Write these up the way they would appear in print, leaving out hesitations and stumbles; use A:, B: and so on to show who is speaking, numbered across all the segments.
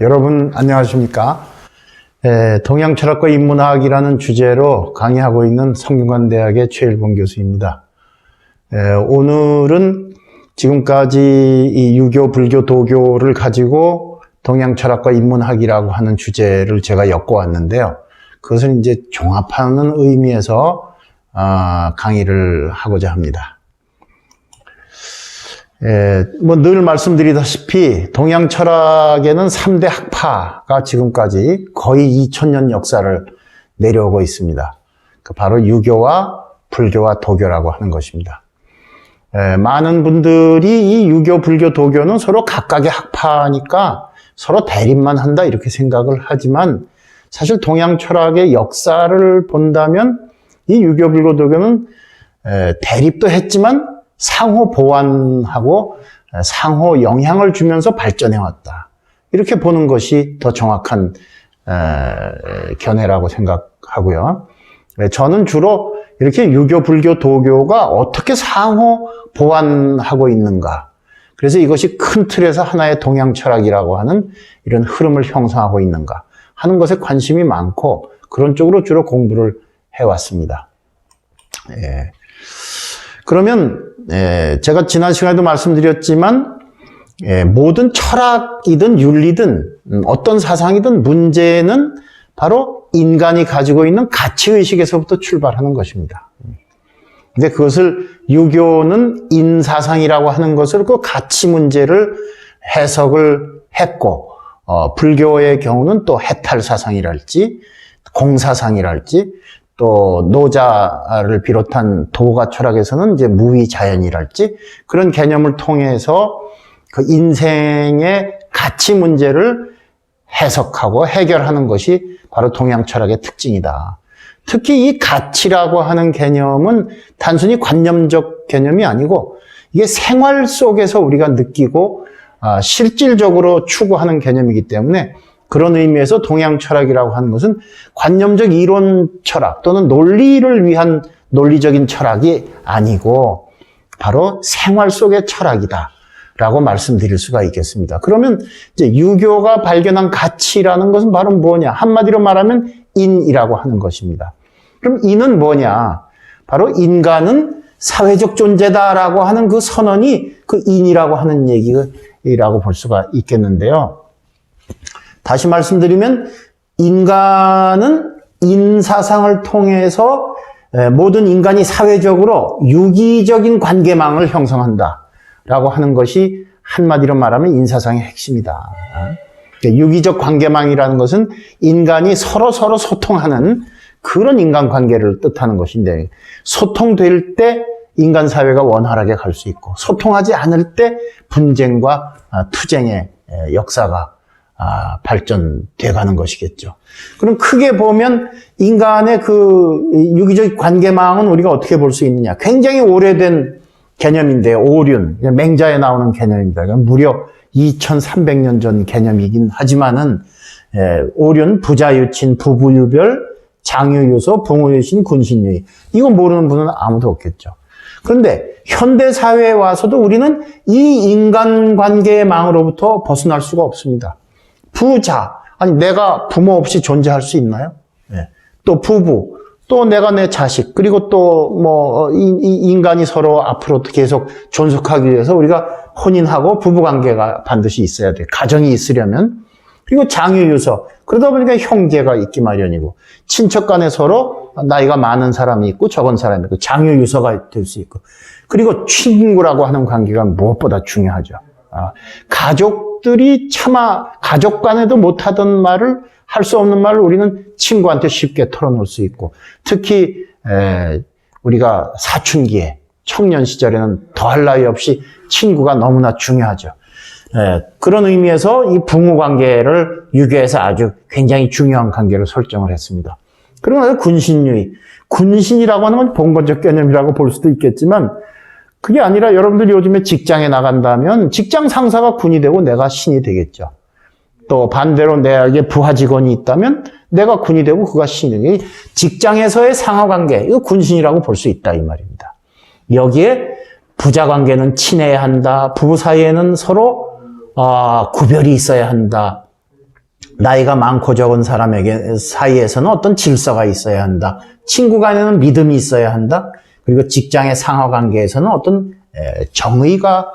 A: 여러분 안녕하십니까? 동양철학과 인문학이라는 주제로 강의하고 있는 성균관대학의 최일봉 교수입니다. 오늘은 지금까지 이 유교, 불교, 도교를 가지고 동양철학과 인문학이라고 하는 주제를 제가 엮어왔는데요. 그것을 이제 종합하는 의미에서 강의를 하고자 합니다. 늘 말씀드리다시피 동양 철학에는 3대 학파가 지금까지 거의 2000년 역사를 내려오고 있습니다. 바로 유교와 불교와 도교라고 하는 것입니다. 많은 분들이 이 유교, 불교, 도교는 서로 각각의 학파니까 서로 대립만 한다 이렇게 생각을 하지만 사실 동양 철학의 역사를 본다면 이 유교, 불교, 도교는 대립도 했지만 상호 보완하고 상호 영향을 주면서 발전해왔다. 이렇게 보는 것이 더 정확한 견해라고 생각하고요. 저는 주로 이렇게 유교, 불교, 도교가 어떻게 상호 보완하고 있는가. 그래서 이것이 큰 틀에서 하나의 동양 철학이라고 하는 이런 흐름을 형성하고 있는가 하는 것에 관심이 많고 그런 쪽으로 주로 공부를 해왔습니다. 그러면 제가 지난 시간에도 말씀드렸지만 모든 철학이든 윤리든 어떤 사상이든 문제는 바로 인간이 가지고 있는 가치의식에서부터 출발하는 것입니다. 근데 그것을 유교는 인사상이라고 하는 것을 그 가치 문제를 해석을 했고 불교의 경우는 또 해탈사상이랄지 공사상이랄지 또 노자를 비롯한 도가 철학에서는 이제 무위자연이랄지 그런 개념을 통해서 그 인생의 가치 문제를 해석하고 해결하는 것이 바로 동양 철학의 특징이다. 특히 이 가치라고 하는 개념은 단순히 관념적 개념이 아니고 이게 생활 속에서 우리가 느끼고 실질적으로 추구하는 개념이기 때문에 그런 의미에서 동양 철학이라고 하는 것은 관념적 이론 철학 또는 논리를 위한 논리적인 철학이 아니고 바로 생활 속의 철학이다 라고 말씀드릴 수가 있겠습니다. 그러면 이제 유교가 발견한 가치라는 것은 바로 뭐냐? 한마디로 말하면 인이라고 하는 것입니다. 그럼 인은 뭐냐? 바로 인간은 사회적 존재다라고 하는 그 선언이 그 인이라고 하는 얘기라고 볼 수가 있겠는데요. 다시 말씀드리면 인간은 인사상을 통해서 모든 인간이 사회적으로 유기적인 관계망을 형성한다라고 하는 것이 한마디로 말하면 인사상의 핵심이다. 유기적 관계망이라는 것은 인간이 서로 소통하는 그런 인간관계를 뜻하는 것인데 소통될 때 인간 사회가 원활하게 갈 수 있고 소통하지 않을 때 분쟁과 투쟁의 역사가 발전돼 가는 것이겠죠. 그럼 크게 보면 인간의 그 유기적 관계망은 우리가 어떻게 볼 수 있느냐? 굉장히 오래된 개념인데요. 오륜, 맹자에 나오는 개념입니다. 무려 2300년 전 개념이긴 하지만은 오륜, 부자유친, 부부유별, 장유유소, 붕우유신, 군신유의. 이거 모르는 분은 아무도 없겠죠. 그런데 현대 사회에 와서도 우리는 이 인간관계의 망으로부터 벗어날 수가 없습니다. 부자, 아니 내가 부모 없이 존재할 수 있나요? 또 부부, 또 내가 내 자식, 그리고 또 뭐 인간이 서로 앞으로 계속 존속하기 위해서 우리가 혼인하고 부부관계가 반드시 있어야 돼. 가정이 있으려면. 그리고 장유유서, 그러다 보니까 형제가 있기 마련이고 친척 간에 서로 나이가 많은 사람이 있고 적은 사람이 있고 장유유서가 될 수 있고 그리고 친구라고 하는 관계가 무엇보다 중요하죠. 가족들이 차마 가족 간에도 못하던 말을 할 수 없는 말을 우리는 친구한테 쉽게 털어놓을 수 있고 특히 우리가 사춘기에 청년 시절에는 더할 나위 없이 친구가 너무나 중요하죠. 그런 의미에서 이 부모 관계를 유교에서 아주 굉장히 중요한 관계로 설정을 했습니다. 그리고 나서 군신유의. 군신이라고 하는 건 봉건적 개념이라고 볼 수도 있겠지만 그게 아니라 여러분들이 요즘에 직장에 나간다면 직장 상사가 군이 되고 내가 신이 되겠죠. 또 반대로 내게 부하 직원이 있다면 내가 군이 되고 그가 신이 되고 직장에서의 상하관계, 이거 군신이라고 볼 수 있다 이 말입니다. 여기에 부자 관계는 친해야 한다. 부부 사이에는 서로 구별이 있어야 한다. 나이가 많고 적은 사람에게 사이에서는 어떤 질서가 있어야 한다. 친구 간에는 믿음이 있어야 한다. 그리고 직장의 상하 관계에서는 어떤 정의가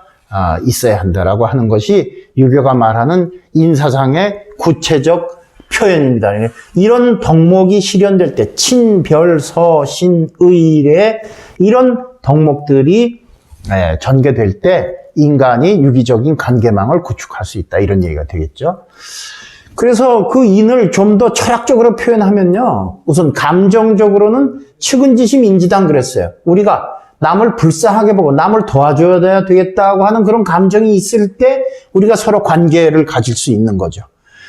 A: 있어야 한다라고 하는 것이 유교가 말하는 인사상의 구체적 표현입니다. 이런 덕목이 실현될 때 친별서신의례 이런 덕목들이 전개될 때 인간이 유기적인 관계망을 구축할 수 있다. 이런 얘기가 되겠죠. 그래서 그 인을 좀 더 철학적으로 표현하면요. 우선 감정적으로는 측은지심 인지당 그랬어요. 우리가 남을 불쌍하게 보고 남을 도와줘야 되겠다고 하는 그런 감정이 있을 때 우리가 서로 관계를 가질 수 있는 거죠.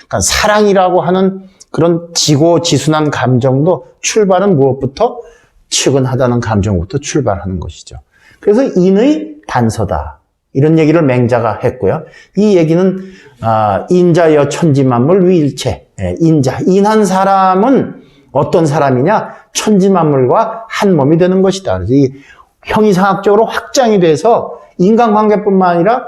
A: 그러니까 사랑이라고 하는 그런 지고지순한 감정도 출발은 무엇부터? 측은하다는 감정부터 출발하는 것이죠. 그래서 인의 단서다. 이런 얘기를 맹자가 했고요. 이 얘기는 인자여 천지만물 위일체. 인한 사람은 어떤 사람이냐? 천지만물과 한 몸이 되는 것이다. 그래서 이 형이상학적으로 확장이 돼서 인간관계뿐만 아니라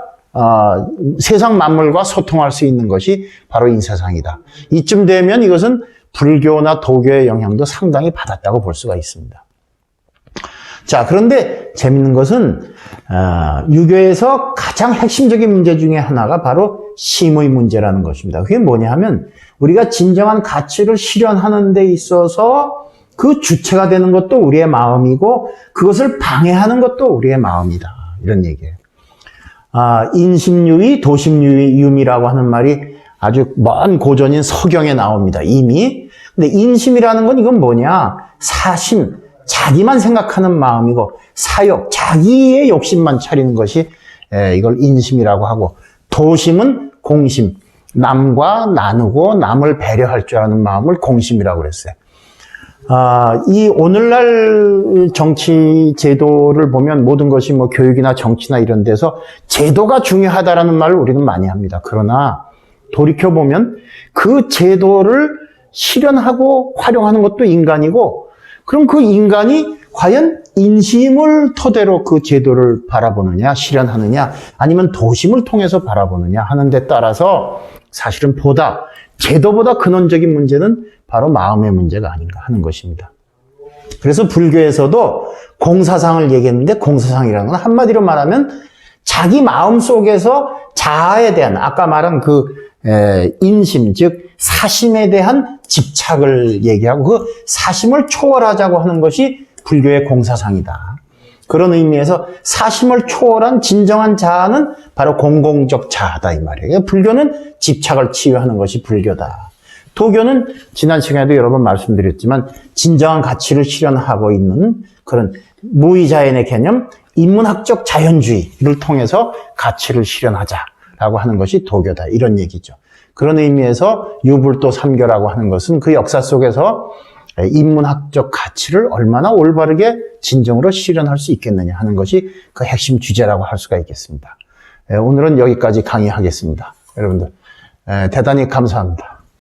A: 세상 만물과 소통할 수 있는 것이 바로 인사상이다. 이쯤 되면 이것은 불교나 도교의 영향도 상당히 받았다고 볼 수가 있습니다. 자, 그런데 재밌는 것은 유교에서 가장 핵심적인 문제 중에 하나가 바로 심의 문제라는 것입니다. 그게 뭐냐 하면 우리가 진정한 가치를 실현하는 데 있어서 그 주체가 되는 것도 우리의 마음이고 그것을 방해하는 것도 우리의 마음이다. 이런 얘기예요. 인심유의, 도심유의라고 하는 말이 아주 먼 고전인 서경에 나옵니다. 이미. 근데 인심이라는 건 이건 뭐냐? 사심, 자기만 생각하는 마음이고 사욕, 자기의 욕심만 차리는 것이 이걸 인심이라고 하고 도심은 공심, 남과 나누고 남을 배려할 줄 아는 마음을 공심이라고 그랬어요. 이 오늘날 정치 제도를 보면 모든 것이 뭐 교육이나 정치나 이런 데서 제도가 중요하다라는 말을 우리는 많이 합니다. 그러나 돌이켜보면 그 제도를 실현하고 활용하는 것도 인간이고 그럼 그 인간이 과연 인심을 토대로 그 제도를 바라보느냐, 실현하느냐, 아니면 도심을 통해서 바라보느냐 하는 데 따라서 사실은 제도보다 근원적인 문제는 바로 마음의 문제가 아닌가 하는 것입니다. 그래서 불교에서도 공사상을 얘기했는데 공사상이라는 건 한마디로 말하면 자기 마음 속에서 자아에 대한 아까 말한 그 인심, 즉 사심에 대한 집착을 얘기하고 그 사심을 초월하자고 하는 것이 불교의 공사상이다. 그런 의미에서 사심을 초월한 진정한 자아는 바로 공공적 자아다 이 말이에요. 불교는 집착을 치유하는 것이 불교다. 도교는 지난 시간에도 여러 번 말씀드렸지만 진정한 가치를 실현하고 있는 그런 무의자연의 개념, 인문학적 자연주의를 통해서 가치를 실현하자라고 하는 것이 도교다. 이런 얘기죠. 그런 의미에서 유불도 삼교라고 하는 것은 그 역사 속에서 인문학적 가치를 얼마나 올바르게 진정으로 실현할 수 있겠느냐 하는 것이 그 핵심 주제라고 할 수가 있겠습니다. 오늘은 여기까지 강의하겠습니다. 여러분들 대단히 감사합니다.